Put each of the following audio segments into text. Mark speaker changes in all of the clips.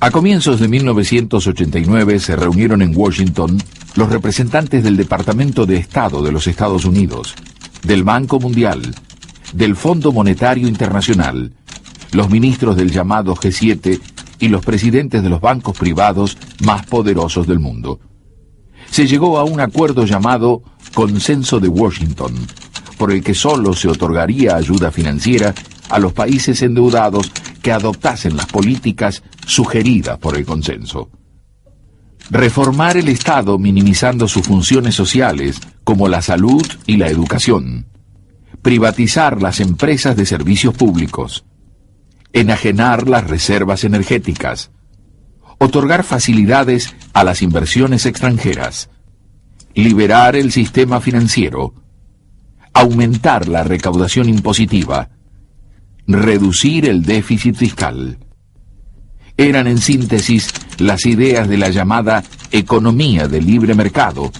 Speaker 1: A comienzos de 1989 se reunieron en Washington los representantes del Departamento de Estado de los Estados Unidos, del Banco Mundial, del Fondo Monetario Internacional, los ministros del llamado G7 y los presidentes de los bancos privados más poderosos del mundo. Se llegó a un acuerdo llamado Consenso de Washington, por el que solo se otorgaría ayuda financiera a los países endeudados que adoptasen las políticas sugeridas por el consenso. Reformar el Estado minimizando sus funciones sociales, como la salud y la educación. Privatizar las empresas de servicios públicos. Enajenar las reservas energéticas. Otorgar facilidades a las inversiones extranjeras. Liberar el sistema financiero. Aumentar la recaudación impositiva. Reducir el déficit fiscal. Eran en síntesis las ideas de la llamada economía de libre mercado,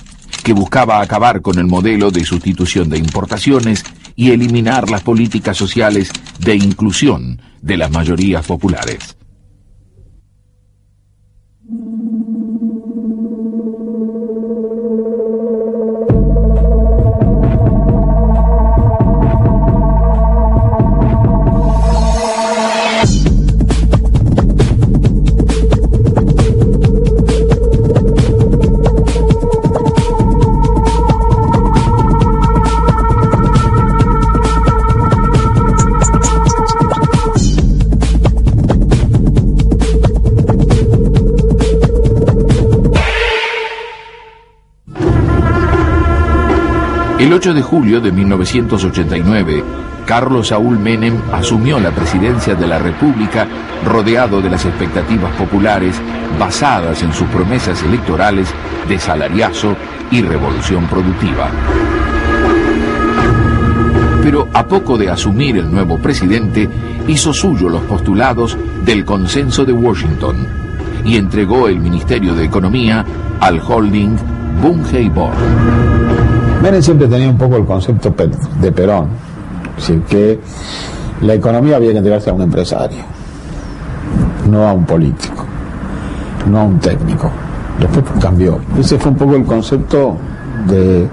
Speaker 1: que buscaba acabar con el modelo de sustitución de importaciones y eliminar las políticas sociales de inclusión de las mayorías populares. El 8 de julio de 1989, Carlos Saúl Menem asumió la presidencia de la República rodeado de las expectativas populares basadas en sus promesas electorales de salariazo y revolución productiva. Pero a poco de asumir el nuevo presidente, hizo suyo los postulados del Consenso de Washington y entregó el Ministerio de Economía al holding Bunge Born.
Speaker 2: Menem siempre tenía un poco el concepto de Perón, es decir, que la economía había que entregarse a un empresario, no a un político, no a un técnico. Después cambió. Ese fue un poco el concepto del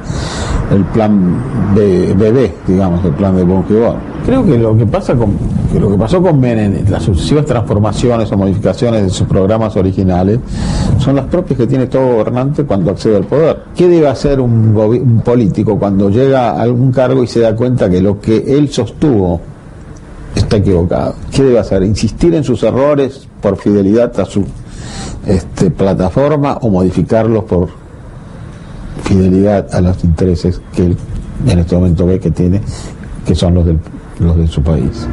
Speaker 2: plan BB, digamos, el plan de Bunge-Born. Creo que lo que pasó con Menem, las sucesivas transformaciones o modificaciones de sus programas originales, son las propias que tiene todo gobernante cuando accede al poder. ¿Qué debe hacer un político cuando llega a algún cargo y se da cuenta que lo que él sostuvo está equivocado? ¿Qué debe hacer? ¿Insistir en sus errores por fidelidad a su plataforma o modificarlos por fidelidad a los intereses que él en este momento ve que tiene, que son los de su país?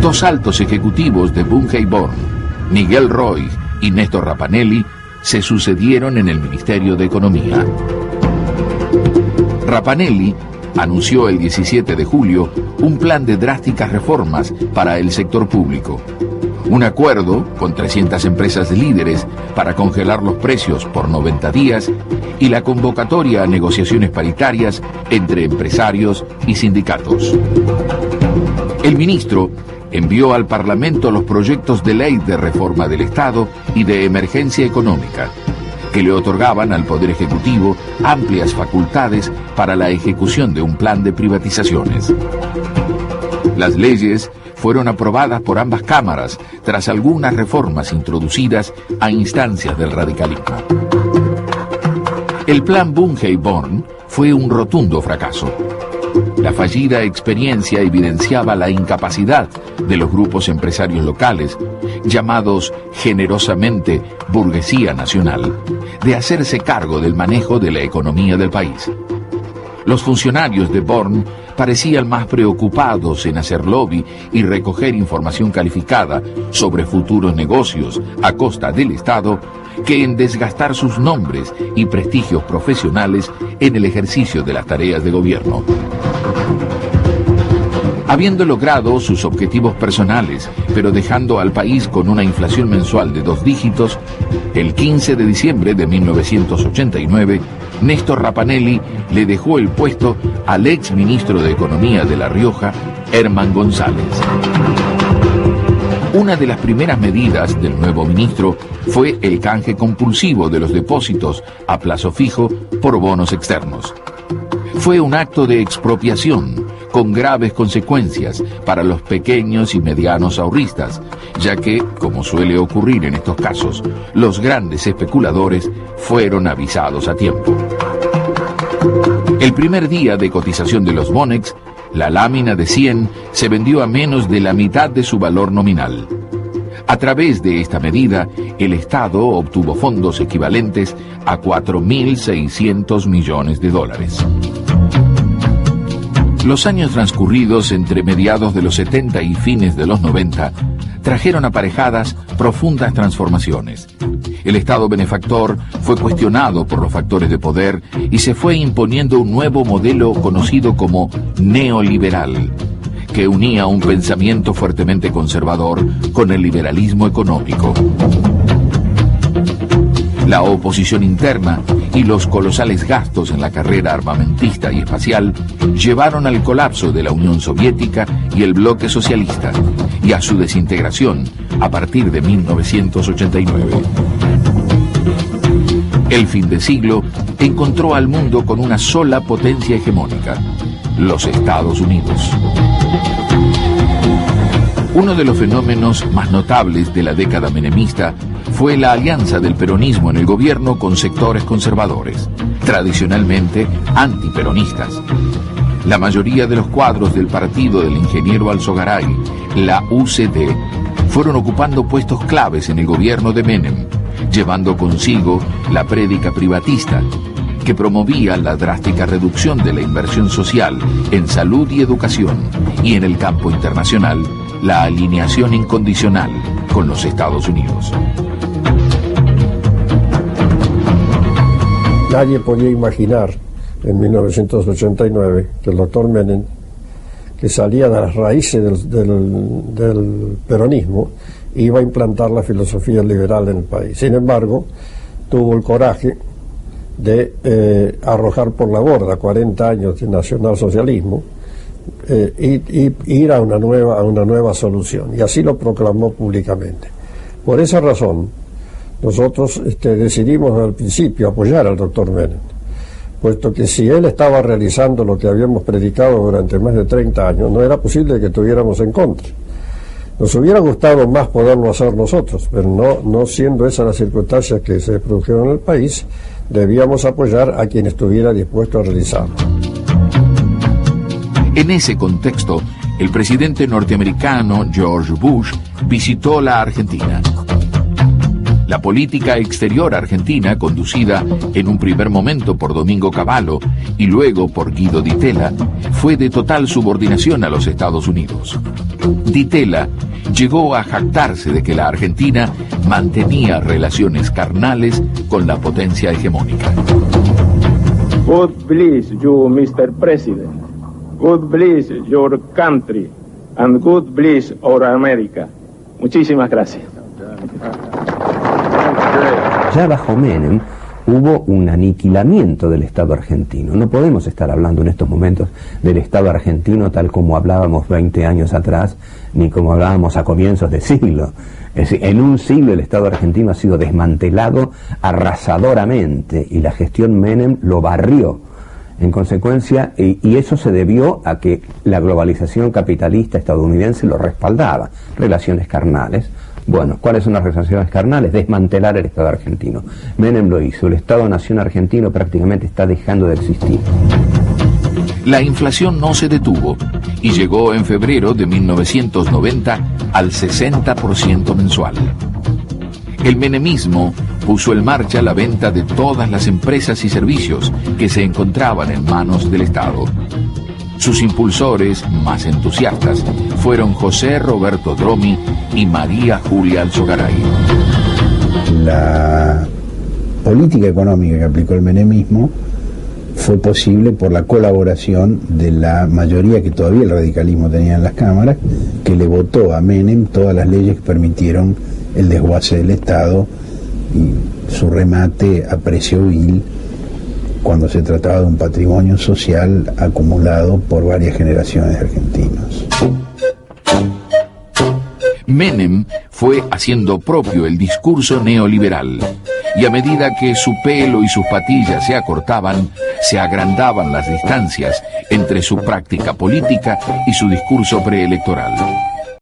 Speaker 1: Dos altos ejecutivos de Bunge Born, Miguel Roig y Néstor Rapanelli, se sucedieron en el Ministerio de Economía. Rapanelli anunció el 17 de julio un plan de drásticas reformas para el sector público. Un acuerdo con 300 empresas líderes para congelar los precios por 90 días y la convocatoria a negociaciones paritarias entre empresarios y sindicatos. El ministro envió al Parlamento los proyectos de ley de reforma del Estado y de emergencia económica, que le otorgaban al Poder Ejecutivo amplias facultades para la ejecución de un plan de privatizaciones. Las leyes fueron aprobadas por ambas cámaras tras algunas reformas introducidas a instancias del radicalismo. El plan Bunge-Born fue un rotundo fracaso. La fallida experiencia evidenciaba la incapacidad de los grupos empresarios locales, llamados generosamente burguesía nacional, de hacerse cargo del manejo de la economía del país. Los funcionarios de Born parecían más preocupados en hacer lobby y recoger información calificada sobre futuros negocios a costa del Estado que en desgastar sus nombres y prestigios profesionales en el ejercicio de las tareas de gobierno. Habiendo logrado sus objetivos personales, pero dejando al país con una inflación mensual de 2 dígitos, el 15 de diciembre de 1989, Néstor Rapanelli le dejó el puesto al ex ministro de Economía de La Rioja, Herman González. Una de las primeras medidas del nuevo ministro fue el canje compulsivo de los depósitos a plazo fijo por bonos externos. Fue un acto de expropiación con graves consecuencias para los pequeños y medianos ahorristas, ya que, como suele ocurrir en estos casos, los grandes especuladores fueron avisados a tiempo. El primer día de cotización de los Monex, la lámina de 100 se vendió a menos de la mitad de su valor nominal. A través de esta medida, el Estado obtuvo fondos equivalentes a 4.600 millones de dólares. Los años transcurridos entre mediados de los 70 y fines de los 90 trajeron aparejadas profundas transformaciones. El Estado benefactor fue cuestionado por los factores de poder y se fue imponiendo un nuevo modelo conocido como neoliberal, que unía un pensamiento fuertemente conservador con el liberalismo económico. La oposición interna y los colosales gastos en la carrera armamentista y espacial llevaron al colapso de la Unión Soviética y el bloque socialista, y a su desintegración a partir de 1989. El fin de siglo encontró al mundo con una sola potencia hegemónica, los Estados Unidos. Uno de los fenómenos más notables de la década menemista fue la alianza del peronismo en el gobierno con sectores conservadores, tradicionalmente antiperonistas. La mayoría de los cuadros del partido del ingeniero Alzogaray, la UCD, fueron ocupando puestos claves en el gobierno de Menem, llevando consigo la prédica privatista, que promovía la drástica reducción de la inversión social en salud y educación, y en el campo internacional, la alineación incondicional con los Estados Unidos.
Speaker 3: Nadie podía imaginar en 1989 que el doctor Menem, que salía de las raíces del peronismo, iba a implantar la filosofía liberal en el país. Sin embargo, tuvo el coraje de arrojar por la borda 40 años de nacionalsocialismo y ir a una nueva solución, y así lo proclamó públicamente. Por esa razón, nosotros decidimos al principio apoyar al doctor Menem, puesto que si él estaba realizando lo que habíamos predicado durante más de 30 años, no era posible que estuviéramos en contra. Nos hubiera gustado más poderlo hacer nosotros, pero no siendo esas las circunstancias que se produjeron en el país, debíamos apoyar a quien estuviera dispuesto a realizarlo.
Speaker 1: En ese contexto, el presidente norteamericano George Bush visitó la Argentina. La política exterior argentina, conducida en un primer momento por Domingo Cavallo y luego por Guido Di Tella, fue de total subordinación a los Estados Unidos. Di Tella llegó a jactarse de que la Argentina mantenía relaciones carnales con la potencia hegemónica.
Speaker 4: God bless you, Mr. President. God bless your country. And God bless our America. Muchísimas gracias.
Speaker 5: Ya bajo Menem hubo un aniquilamiento del Estado argentino. No podemos estar hablando en estos momentos del Estado argentino tal como hablábamos 20 años atrás, ni como hablábamos a comienzos de siglo. Es decir, en un siglo el Estado argentino ha sido desmantelado arrasadoramente y la gestión Menem lo barrió. En consecuencia, y eso se debió a que la globalización capitalista estadounidense lo respaldaba. Relaciones carnales. Bueno, ¿cuáles son las relaciones carnales? Desmantelar el Estado argentino. Menem lo hizo. El Estado-nación argentino prácticamente está dejando de existir.
Speaker 1: La inflación no se detuvo y llegó en febrero de 1990 al 60% mensual. El menemismo puso en marcha la venta de todas las empresas y servicios que se encontraban en manos del Estado. Sus impulsores más entusiastas fueron José Roberto Dromi y María Julia Alzogaray.
Speaker 2: La política económica que aplicó el menemismo fue posible por la colaboración de la mayoría que todavía el radicalismo tenía en las cámaras, que le votó a Menem todas las leyes que permitieron el desguace del Estado y su remate a precio vil cuando se trataba de un patrimonio social acumulado por varias generaciones de argentinos.
Speaker 1: Menem fue haciendo propio el discurso neoliberal, y a medida que su pelo y sus patillas se acortaban, se agrandaban las distancias entre su práctica política y su discurso preelectoral.